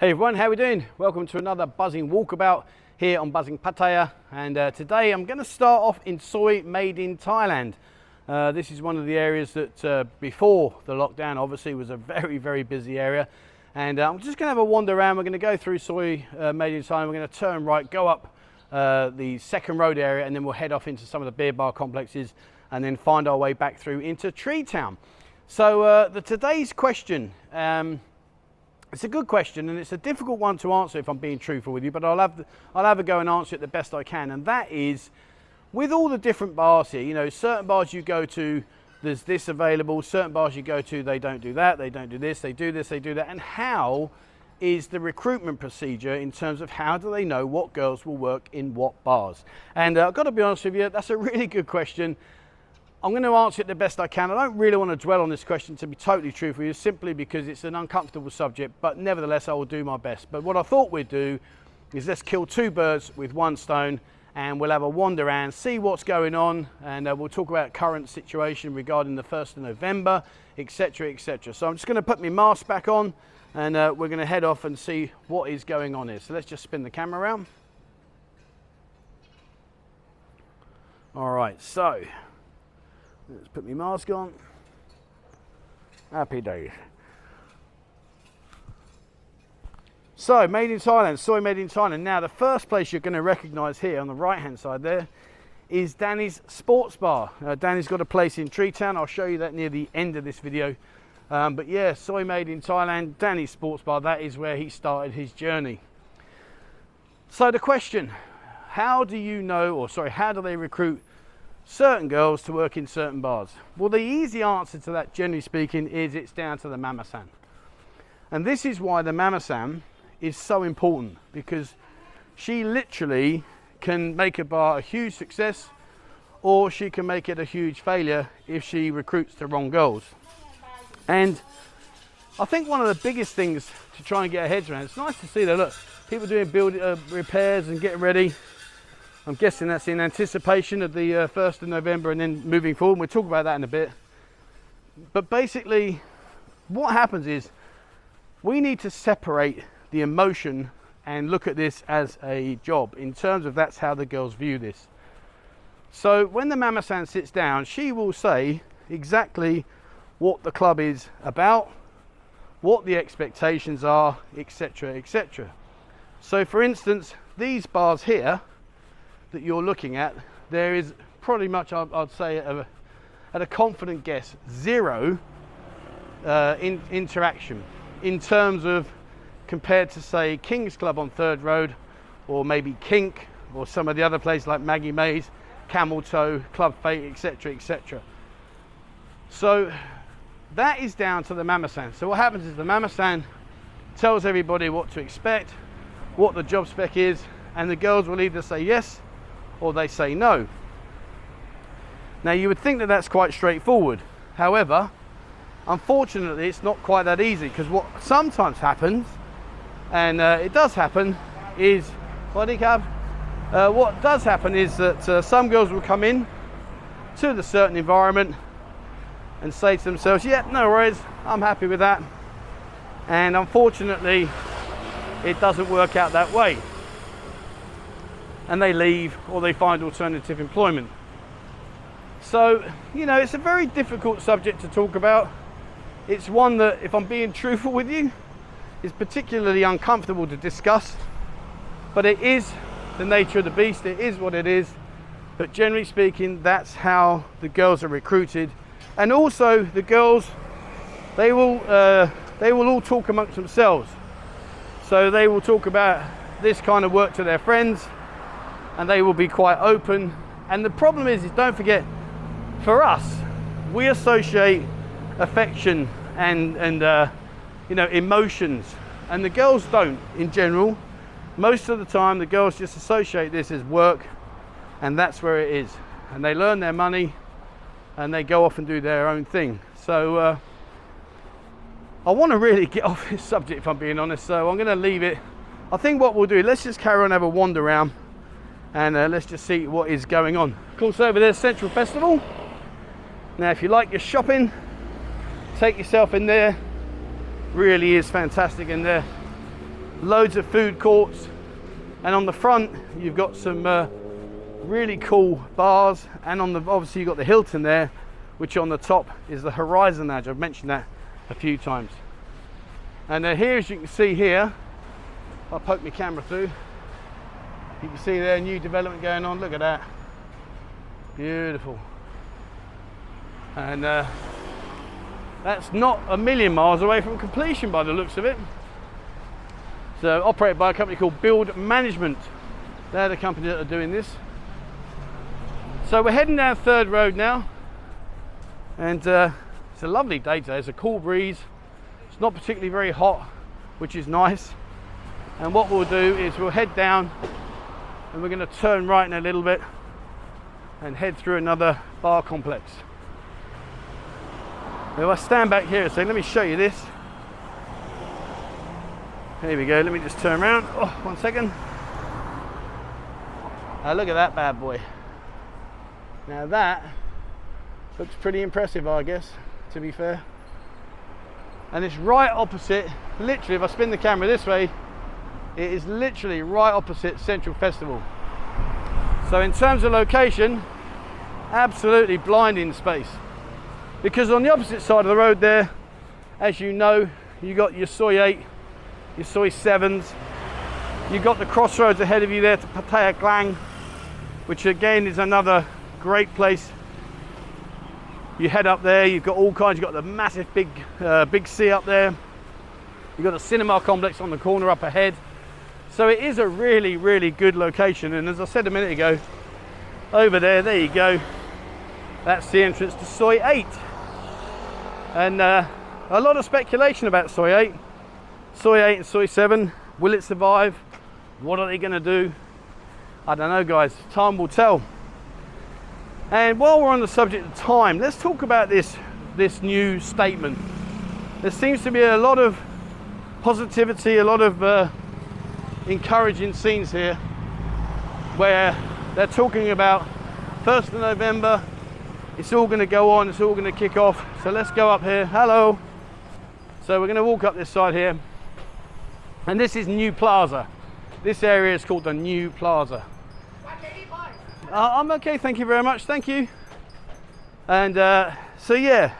Hey everyone, how are we doing? Welcome to another Buzzin walkabout here on Buzzin Pattaya, and today I'm going to start off in Soi Made in Thailand. This is one of the areas that before the lockdown obviously was a very busy area, and I'm just going to have a wander around. We're going to go through Soi Made in Thailand. We're going to turn right, go up the second road area, and then we'll head off into some of the beer bar complexes and then find our way back through into Treetown. So today's question, it's a good question, and it's a difficult one to answer if I'm being truthful with you, but I'll have a go and answer it the best I can. And that is, with all the different bars here, you know, certain bars you go to, there's this available, certain bars you go to, they don't do that, they don't do this, they do that. And how is the recruitment procedure in terms of how do they know what girls will work in what bars? And I've got to be honest with you, that's a really good question. I'm going to answer it the best I can. I don't really want to dwell on this question, to be totally truthful with you, simply because it's an uncomfortable subject, but nevertheless I will do my best. But what I thought we'd do is let's kill two birds with one stone, and we'll have a wander around, see what's going on, and we'll talk about current situation regarding the 1st of November, etc, etc. So I'm just going to put my mask back on, and we're going to head off and see what is going on here. So let's just spin the camera around. All right, so let's put my mask on. Happy days. So, Made in Thailand, Soi Made in Thailand. Now, the first place you're going to recognise here on the right-hand side there is Danny's Sports Bar. Danny's got a place in Treetown. I'll show you that near the end of this video. But yeah, Soi Made in Thailand, Danny's Sports Bar, that is where he started his journey. So the question, how do you know, or sorry, how do they recruit certain girls to work in certain bars? Well, the easy answer to that, generally speaking, is it's down to the mama-san. And this is why the mama-san is so important, because she literally can make a bar a huge success, or she can make it a huge failure if she recruits the wrong girls. And I think one of the biggest things to try and get our heads around, it's nice to see that, look, people doing repairs and getting ready. I'm guessing that's in anticipation of the 1st of November and then moving forward. We'll talk about that in a bit. But basically, what happens is we need to separate the emotion and look at this as a job, in terms of that's how the girls view this. So when the mama-san sits down, she will say exactly what the club is about, what the expectations are, etc, etc. So for instance, these bars here that you're looking at, there is pretty much, I'd say at a confident guess, zero interaction in terms of, compared to say King's Club on 3rd Road, or maybe Kink, or some of the other places like Maggie Mays, Camel Toe, Club Fate, etc, etc. So that is down to the mama-san. So what happens is the mama-san tells everybody what to expect, what the job spec is, and the girls will either say yes or they say no. Now you would think that that's quite straightforward. However, unfortunately it's not quite that easy, because what sometimes happens, and it does happen, is what does happen is that some girls will come in to the certain environment and say to themselves, yeah, no worries, I'm happy with that. And unfortunately it doesn't work out that way, and they leave or they find alternative employment. So, you know, it's a very difficult subject to talk about. It's one that, if I'm being truthful with you, is particularly uncomfortable to discuss, but it is the nature of the beast. It is what it is. But generally speaking, that's how the girls are recruited. And also the girls, they will all talk amongst themselves. So they will talk about this kind of work to their friends, and they will be quite open. And the problem is don't forget, for us, we associate affection and you know, emotions, and the girls don't in general. Most of the time the girls just associate this as work, and that's where it is, and they learn their money and they go off and do their own thing. So I want to really get off this subject, if I'm being honest, so I'm going to leave it. I think what we'll do, let's just carry on, have a wander around, and let's just see what is going on. Of course, over there's Central Festival. Now if you like your shopping, take yourself in there. Really is fantastic in there. loads of food courts, and on the front you've got some really cool bars, and on the obviously you've got the Hilton there, which on the top is the Horizon Lounge. I've mentioned that a few times. And here, as you can see here, I'll poke my camera through, you can see there new development going on. Look at that, beautiful. And that's not a million miles away from completion by the looks of it. So operated by a company called Build Management. They're the company that are doing this. So we're heading down Third Road now, and it's a lovely day today. It's a cool breeze. It's not particularly very hot, which is nice. And what we'll do is we'll head down, and we're going to turn right in a little bit and head through another bar complex. Now I stand back here and say, let me show you this. Here we go, let me just turn around. Oh, 1 second. Look at that bad boy. Now that looks pretty impressive, I guess, to be fair. And it's right opposite, literally, if I spin the camera this way, it is literally right opposite Central Festival. So in terms of location, absolutely blinding space. Because on the opposite side of the road there, as you know, you got your Soi 8, your Soi 7s, you've got the crossroads ahead of you there to Pattaya Bars, which again is another great place. You head up there, you've got all kinds, you've got the massive big sea up there, you've got a cinema complex on the corner up ahead. So it is a really, really good location. And as I said a minute ago, over there you go, that's the entrance to Soi 8. And a lot of speculation about Soi 8. Soi 8 and Soi 7, will it survive? What are they going to do? I don't know, guys, time will tell. And while we're on the subject of time, let's talk about this new statement. There seems to be a lot of positivity, a lot of encouraging scenes here, where they're talking about 1st of November, it's all going to go on, it's all going to kick off. So let's go up here. Hello. So we're going to walk up this side here. And this is New Plaza. This area is called the New Plaza. I'm okay, thank you very much, thank you. And so yeah,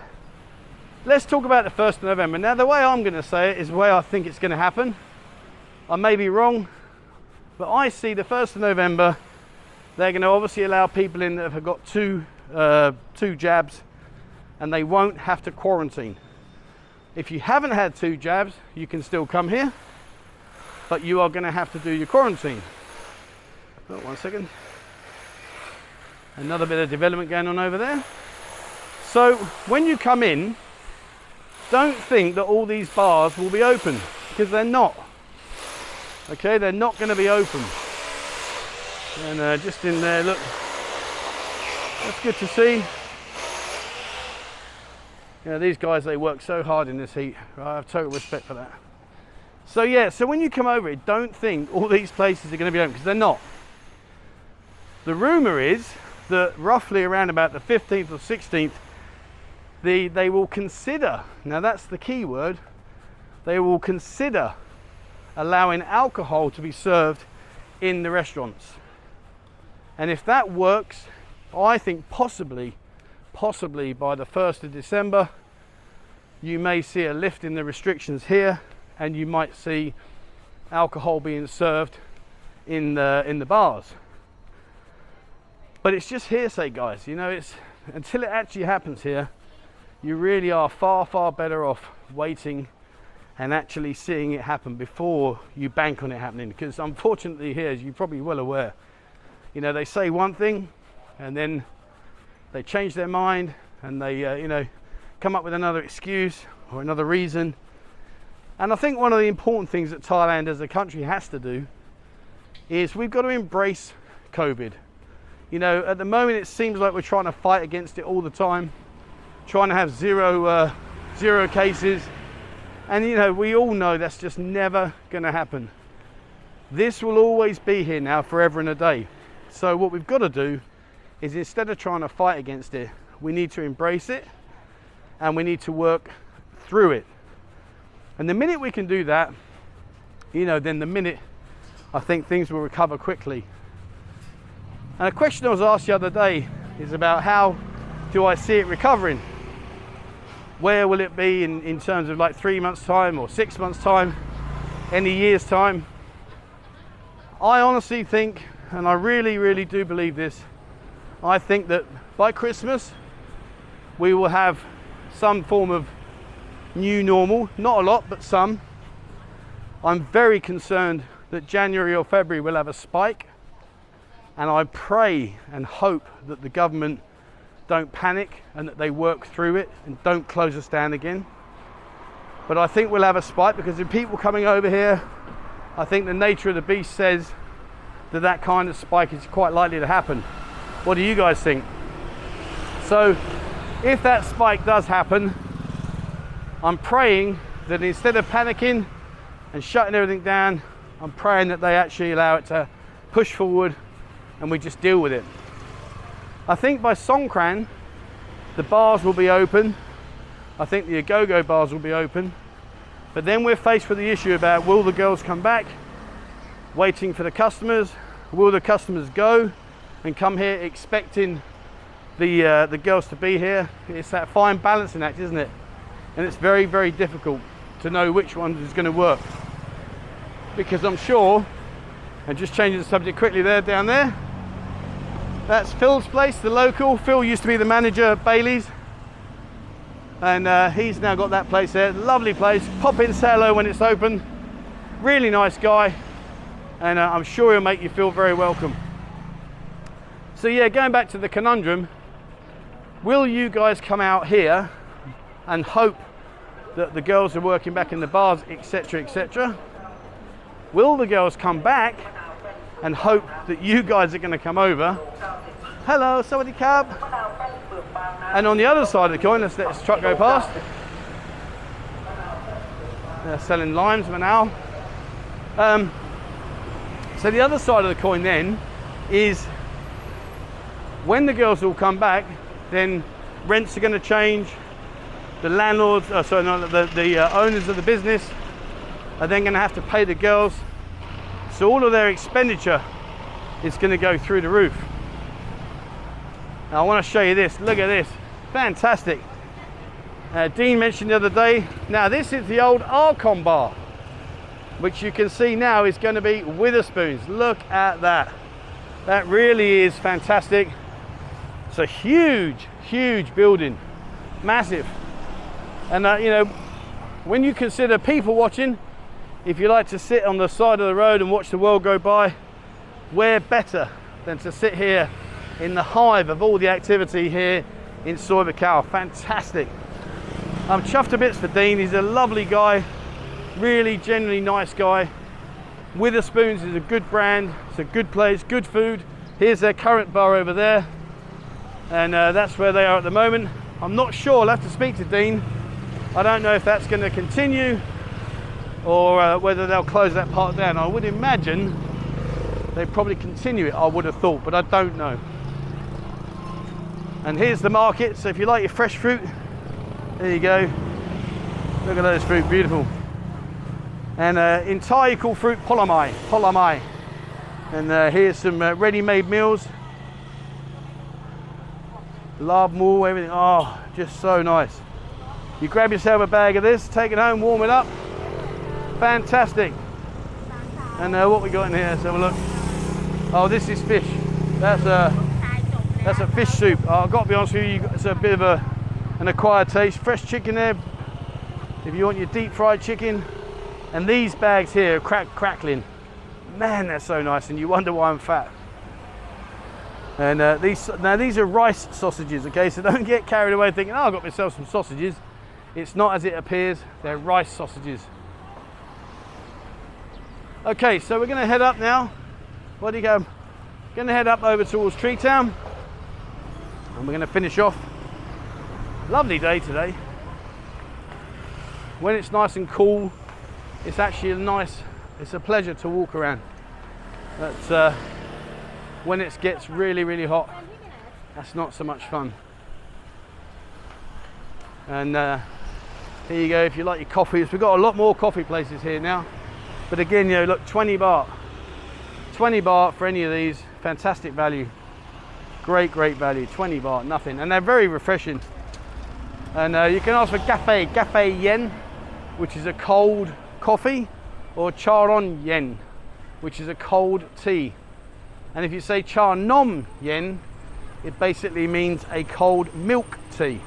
let's talk about the 1st of November. Now the way I'm going to say it is the way I think it's going to happen. I may be wrong, but I see the 1st of November, they're going to obviously allow people in that have got two jabs, and they won't have to quarantine. If you haven't had 2 jabs, you can still come here, but you are going to have to do your quarantine. Oh, 1 second. Another bit of development going on over there. So when you come in, don't think that all these bars will be open, because they're not. Okay, they're not going to be open. And just in there, look, that's good to see. You know, these guys, they work so hard in this heat. I have total respect for that. So yeah, so when you come over it, don't think all these places are going to be open, because they're not. The rumour is that roughly around about the 15th or 16th, they will consider, now that's the key word, they will consider allowing alcohol to be served in the restaurants. And if that works, I think possibly by the 1st of December, you may see a lift in the restrictions here, and you might see alcohol being served in the bars. But it's just hearsay, guys. You know, it's until it actually happens here, you really are far better off waiting and actually seeing it happen before you bank on it happening. Because unfortunately here, as you're probably well aware, you know, they say one thing and then they change their mind, and they you know, come up with another excuse or another reason. And I think one of the important things that Thailand as a country has to do is we've got to embrace COVID. You know, at the moment it seems like we're trying to fight against it all the time, trying to have zero cases. And you know, we all know that's just never going to happen. This will always be here now, forever and a day. So what we've got to do is, instead of trying to fight against it, we need to embrace it, and we need to work through it. And the minute we can do that, you know, then the minute I think things will recover quickly. And a question I was asked the other day is about how do I see it recovering? Where will it be in terms of like 3 months time or 6 months time, any year's time? I honestly think, and I really, really do believe this, I think that by Christmas we will have some form of new normal, not a lot, but some. I'm very concerned that January or February will have a spike, and I pray and hope that the government don't panic and that they work through it and don't close us down again. But I think we'll have a spike because of people coming over here. I think the nature of the beast says that that kind of spike is quite likely to happen. What do you guys think? So if that spike does happen, I'm praying that instead of panicking and shutting everything down, I'm praying that they actually allow it to push forward and we just deal with it. I think by Songkran, the bars will be open. I think the Agogo bars will be open. But then we're faced with the issue about, will the girls come back? Waiting for the customers. Will the customers go and come here expecting the girls to be here? It's that fine balancing act, isn't it? And it's very, very difficult to know which one is going to work. Because I'm sure, and just changing the subject quickly there, down there, that's Phil's place, the local. Phil used to be the manager at Bailey's, and he's now got that place there. Lovely place. Pop in, say hello when it's open. Really nice guy, and I'm sure he'll make you feel very welcome. So yeah, going back to the conundrum, will you guys come out here and hope that the girls are working back in the bars, etc., etc.? Will the girls come back and hope that you guys are going to come over? Hello, sawadee krab. And on the other side of the coin, let's let this truck go past. They're selling limes now. So the other side of the coin then is, when the girls all come back, then rents are going to change. The landlords, the owners of the business are then going to have to pay the girls. So all of their expenditure is going to go through the roof. Now I want to show you this. Look at this. Fantastic. Dean mentioned the other day. Now this is the old Archon bar, which you can see now is going to be Witherspoons. Look at that. That really is fantastic. It's a huge, huge building. Massive. And you know, when you consider people watching, if you like to sit on the side of the road and watch the world go by, where better than to sit here in the hive of all the activity here in Soi Buakhao. Fantastic. I'm chuffed to bits for Dean. He's a lovely guy, really genuinely nice guy. Witherspoons is a good brand. It's a good place, good food. Here's their current bar over there, and that's where they are at the moment. I'm not sure. I'll have to speak to Dean. I don't know if that's going to continue or whether they'll close that part down. I would imagine they probably continue it, I would have thought, but I don't know. And here's the market. So if you like your fresh fruit, there you go. Look at those fruit, beautiful. And in Thai you call fruit polamai. And here's some ready-made meals. Lab moo, everything. Oh, just so nice. You grab yourself a bag of this, take it home, warm it up. Fantastic. And what we got in here, let's have a look. Oh, this is fish. That's a fish soup. I've got to be honest with you, it's a bit of an acquired taste. Fresh chicken there, if you want your deep fried chicken. And these bags here are crackling. Man, they're so nice, and you wonder why I'm fat. And these are rice sausages, okay? So don't get carried away thinking, oh, I've got myself some sausages. It's not as it appears, they're rice sausages. Okay, so we're gonna head up now. Where do you go? Gonna head up over towards Treetown, and we're gonna finish off. Lovely day today. When it's nice and cool, it's actually it's a pleasure to walk around. But when it gets really, really hot, that's not so much fun. And here you go, if you like your coffees. We've got a lot more coffee places here now. But again, you know, look, 20 baht. 20 baht for any of these, fantastic value. Great value, 20 baht, nothing. And they're very refreshing. And you can ask for cafe yen, which is a cold coffee, or charon yen, which is a cold tea. And if you say cha nom yen, it basically means a cold milk tea.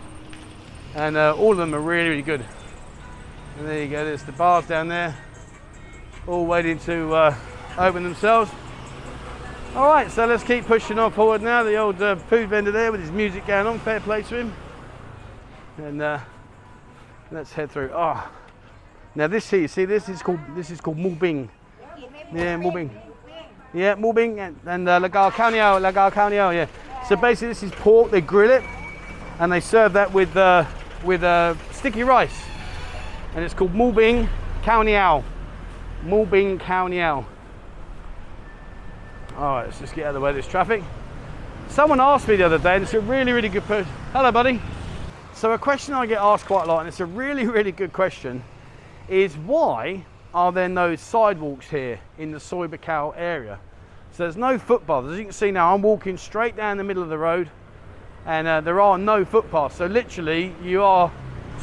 And all of them are really good. And there you go, there's the bars down there, all waiting to open themselves. All right, so let's keep pushing on forward now. The old food vendor there with his music going on, fair play to him. And let's head through. Oh, now this here, see, this is called mubing. Yeah, mubing. Yeah, mubing and lagao khao niao, yeah. So basically, this is pork. They grill it, and they serve that with sticky rice, and it's called mubing khao niao. Mubing khao niao. All right, let's just get out of the way of this traffic. Someone asked me the other day, and it's a really good person. Hello, buddy. So a question I get asked quite a lot, and it's a really good question, is why are there no sidewalks here in the Soi Buakhao area? So there's no footpaths. As you can see now, I'm walking straight down the middle of the road, and there are no footpaths. So literally, you are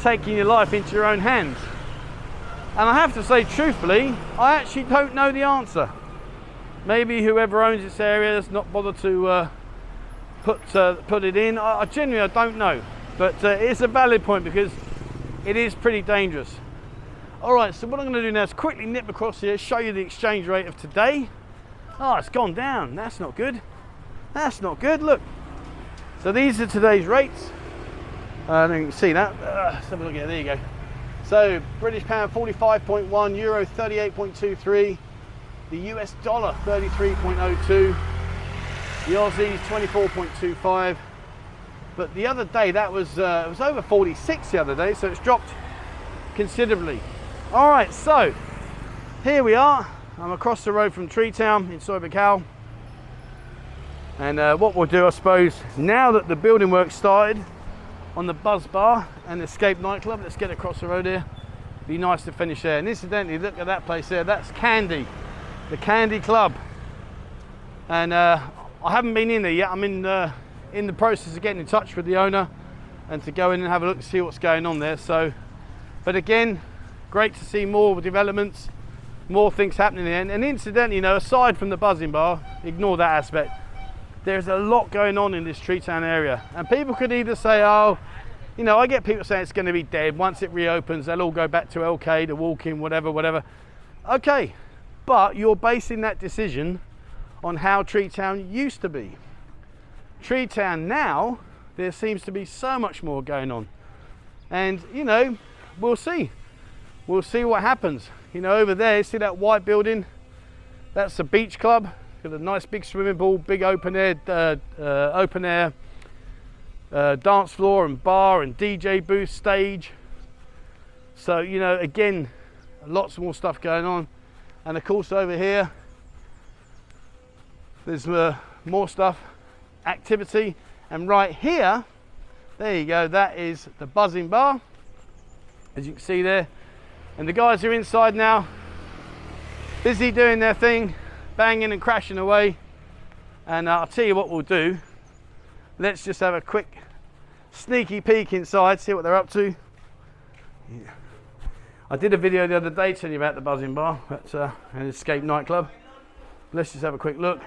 taking your life into your own hands. And I have to say, truthfully, I actually don't know the answer. Maybe whoever owns this area has not bothered to put it in. I genuinely don't know, but it's a valid point because it is pretty dangerous. All right, so what I'm going to do now is quickly nip across here, show you the exchange rate of today. Oh, it's gone down. That's not good. That's not good. Look. So these are today's rates. You can see that. Let's have a look at it. There you go. So British pound 45.1, euro 38.23. The US dollar 33.02, the Aussie 24.25, but the other day that was it was over 46 the other day, so it's dropped considerably. All right, so here we are. I'm across the road from Treetown in Soi Buakhao, and what we'll do, I suppose, now that the building work started on the Buzz Bar and Escape nightclub, let's get across the road here. Be nice to finish there. And incidentally, look at that place there. That's Candy. The Candy Club, and I haven't been in there yet. I'm in the process of getting in touch with the owner and to go in and have a look to see what's going on there. So, but again, great to see more developments, more things happening there. And incidentally, you know, aside from the Buzzin bar, ignore that aspect. There's a lot going on in this Treetown area, and people could either say, oh, you know, I get people saying it's going to be dead once it reopens. They'll all go back to LK, to walking, whatever. Okay. But you're basing that decision on how Treetown used to be. Treetown now, there seems to be so much more going on. And, you know, we'll see. We'll see what happens. You know, over there, see that white building? That's the beach club. Got a nice big swimming pool, big open air dance floor and bar and DJ booth stage. So, you know, again, lots more stuff going on. And of course over here, there's more stuff, activity. And right here, there you go, that is the Buzzin bar, as you can see there. And the guys are inside now, busy doing their thing, banging and crashing away. And I'll tell you what we'll do. Let's just have a quick sneaky peek inside, see what they're up to. Yeah. I did a video the other day telling you about the Buzzin bar at an Escape nightclub. Let's just have a quick look.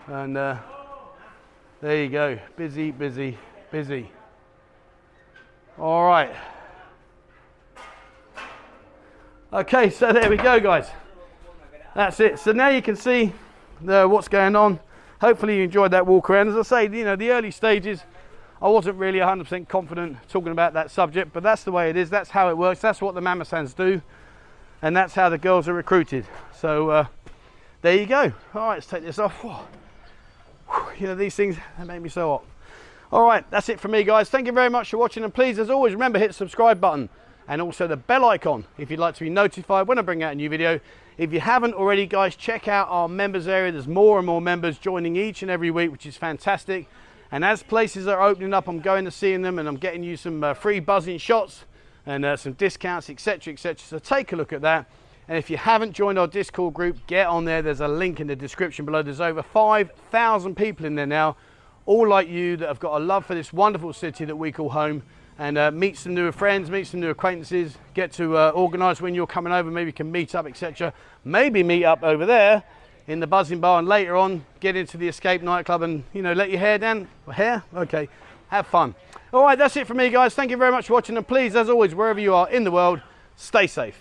And there you go, busy. All right. Okay, so there we go, guys. That's it. So now you can see what's going on. Hopefully you enjoyed that walk around. As I say, you know, the early stages, I wasn't really 100% confident talking about that subject, but that's the way it is. That's how it works. That's what the Mamasans do, and that's how the girls are recruited. So there you go. All right, let's take this off. You know, these things, they make me so hot. All right, that's it from me, guys. Thank you very much for watching, and please, as always, remember, hit the subscribe button and also the bell icon if you'd like to be notified when I bring out a new video. If you haven't already, guys, check out our members area. There's more and more members joining each and every week, which is fantastic. And as places are opening up, I'm going to seeing them, and I'm getting you some free Buzzin shots and some discounts, etc. So take a look at that. And if you haven't joined our Discord group, get on there. There's a link in the description below. There's over 5,000 people in there now, all like you, that have got a love for this wonderful city that we call home. And meet some new friends, meet some new acquaintances, get to organise when you're coming over. Maybe you can meet up, etc. Maybe meet up over there in the Buzzin bar, and later on get into the Escape nightclub and, you know, let your hair down. Hair? Okay. Have fun. All right, that's it from me, guys. Thank you very much for watching, and please, as always, wherever you are in the world, stay safe.